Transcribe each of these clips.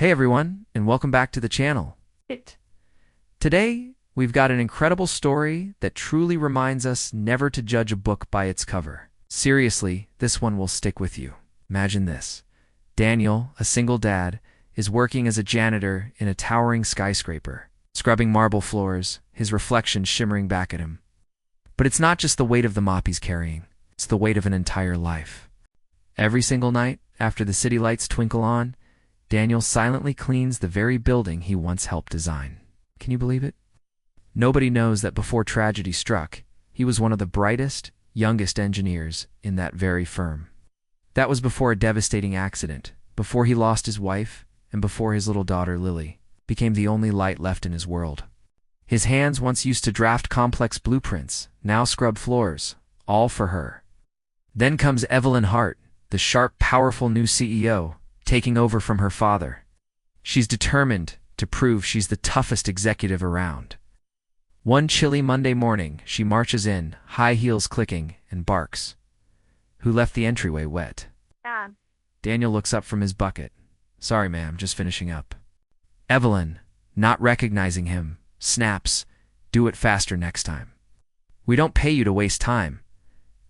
Hey everyone, and welcome back to the channel. Today, we've got an incredible story that truly reminds us never to judge a book by its cover. Seriously, this one will stick with you. Imagine this. Daniel, a single dad, is working as a janitor in a towering skyscraper, scrubbing marble floors, his reflection shimmering back at him. But it's not just the weight of the mop he's carrying, it's the weight of an entire life. Every single night, after the city lights twinkle on, Daniel silently cleans the very building he once helped design. Can you believe it? Nobody knows that before tragedy struck, he was one of the brightest, youngest engineers in that very firm. That was before a devastating accident, before he lost his wife, and before his little daughter, Lily, became the only light left in his world. His hands, once used to draft complex blueprints, now scrub floors, all for her. Then comes Evelyn Hart, the sharp, powerful new CEO, taking over from her father. She's determined to prove she's the toughest executive around. One chilly Monday morning, she marches in, high heels clicking, and barks. "Who left the entryway wet?" Dad. Daniel looks up from his bucket. "Sorry, ma'am, just finishing up." Evelyn, not recognizing him, snaps, "Do it faster next time." "We don't pay you to waste time."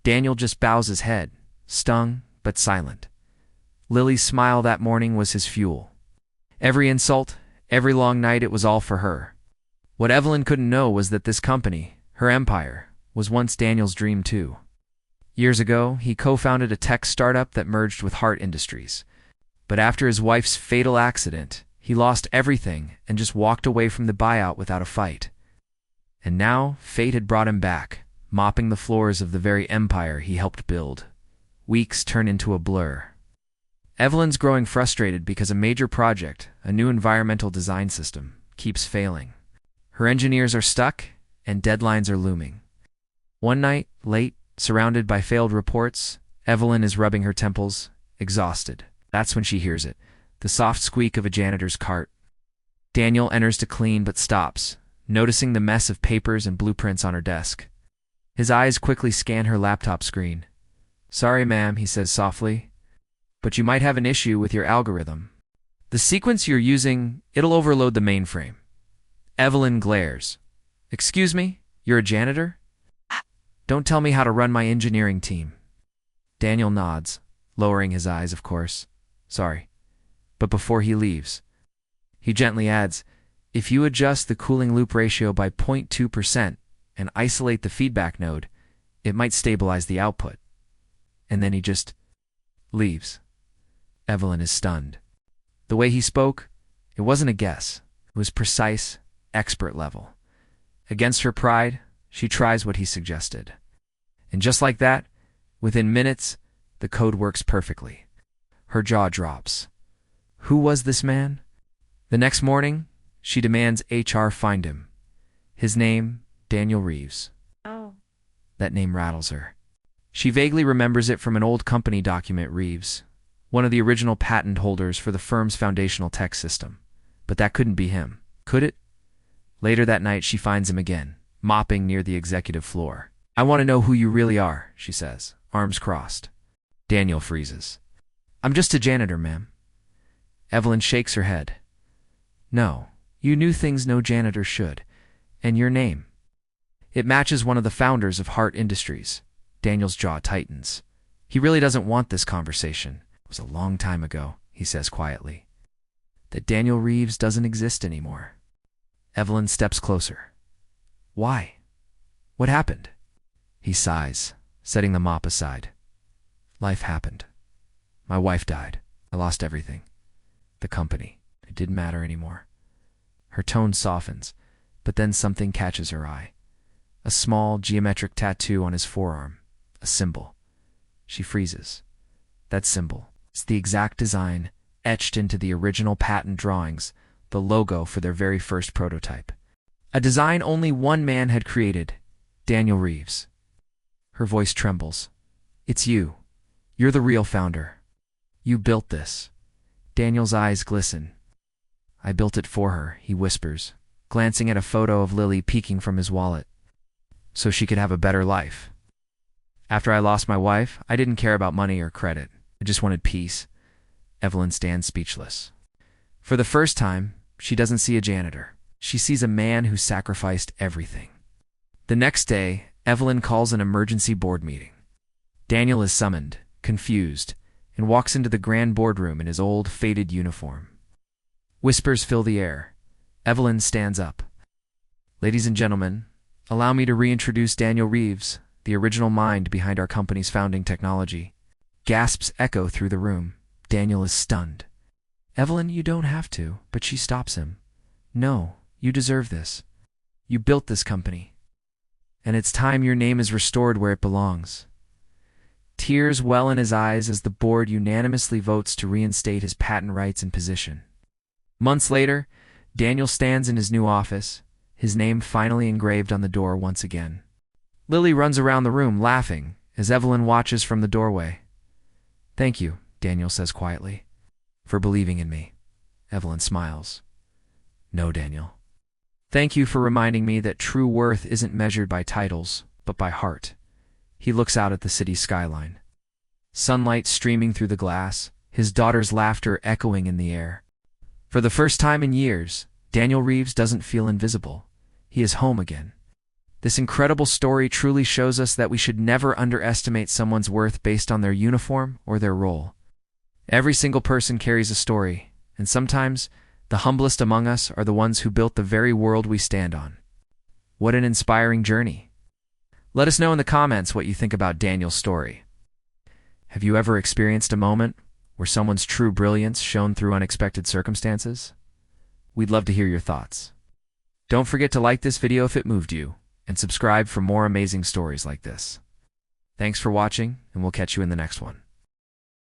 Daniel just bows his head, stung but silent. Lily's smile that morning was his fuel. Every insult, every long night, it was all for her. What Evelyn couldn't know was that this company, her empire, was once Daniel's dream too. Years ago, he co-founded a tech startup that merged with Hart Industries. But after his wife's fatal accident, he lost everything and just walked away from the buyout without a fight. And now, fate had brought him back, mopping the floors of the very empire he helped build. Weeks turn into a blur. Evelyn's growing frustrated because a major project, a new environmental design system, keeps failing. Her engineers are stuck, and deadlines are looming. One night, late, surrounded by failed reports, Evelyn is rubbing her temples, exhausted. That's when she hears it, the soft squeak of a janitor's cart. Daniel enters to clean but stops, noticing the mess of papers and blueprints on her desk. His eyes quickly scan her laptop screen. "Sorry, ma'am," he says softly, "but you might have an issue with your algorithm. The sequence you're using, it'll overload the mainframe." Evelyn glares. "Excuse me? You're a janitor? Don't tell me how to run my engineering team." Daniel nods, lowering his eyes, of course. "Sorry." But before he leaves, he gently adds, "If you adjust the cooling loop ratio by 0.2% and isolate the feedback node, it might stabilize the output." And then he just leaves. Evelyn is stunned. The way he spoke, it wasn't a guess. It was precise, expert level. Against her pride, she tries what he suggested. And just like that, within minutes, the code works perfectly. Her jaw drops. Who was this man? The next morning, she demands HR find him. His name, Daniel Reeves. Oh. That name rattles her. She vaguely remembers it from an old company document. Reeves, one of the original patent holders for the firm's foundational tech system. But that couldn't be him, could it? Later that night, she finds him again, mopping near the executive floor. "I want to know who you really are," she says, arms crossed. Daniel freezes. "I'm just a janitor, ma'am." Evelyn shakes her head. "No, you knew things no janitor should. And your name?" It matches one of the founders of Hart Industries. Daniel's jaw tightens. He really doesn't want this conversation. It was a long time ago, he says quietly. That Daniel Reeves doesn't exist anymore. Evelyn steps closer. "Why? What happened?" He sighs, setting the mop aside. "Life happened. My wife died. I lost everything. The company. It didn't matter anymore." Her tone softens, but then something catches her eye. A small, geometric tattoo on his forearm. A symbol. She freezes. That symbol. It's the exact design etched into the original patent drawings, the logo for their very first prototype. A design only one man had created, Daniel Reeves. Her voice trembles. "It's you. You're the real founder. You built this." Daniel's eyes glisten. "I built it for her," he whispers, glancing at a photo of Lily peeking from his wallet. "So she could have a better life. After I lost my wife, I didn't care about money or credit. I just wanted peace." Evelyn stands speechless. For the first time, she doesn't see a janitor. She sees a man who sacrificed everything. The next day, Evelyn calls an emergency board meeting. Daniel is summoned, confused, and walks into the grand boardroom in his old, faded uniform. Whispers fill the air. Evelyn stands up. "Ladies and gentlemen, allow me to reintroduce Daniel Reeves, the original mind behind our company's founding technology." Gasps echo through the room. Daniel is stunned. "Evelyn, you don't have to," but she stops him. "No, you deserve this. You built this company. And it's time your name is restored where it belongs." Tears well in his eyes as the board unanimously votes to reinstate his patent rights and position. Months later, Daniel stands in his new office, his name finally engraved on the door once again. Lily runs around the room laughing as Evelyn watches from the doorway. "Thank you," Daniel says quietly, "for believing in me." Evelyn smiles. "No, Daniel. Thank you for reminding me that true worth isn't measured by titles, but by heart." He looks out at the city skyline. Sunlight streaming through the glass, his daughter's laughter echoing in the air. For the first time in years, Daniel Reeves doesn't feel invisible. He is home again. This incredible story truly shows us that we should never underestimate someone's worth based on their uniform or their role. Every single person carries a story, and sometimes the humblest among us are the ones who built the very world we stand on. What an inspiring journey. Let us know in the comments what you think about Daniel's story. Have you ever experienced a moment where someone's true brilliance shone through unexpected circumstances? We'd love to hear your thoughts. Don't forget to like this video if it moved you, and subscribe for more amazing stories like this. Thanks for watching, and we'll catch you in the next one.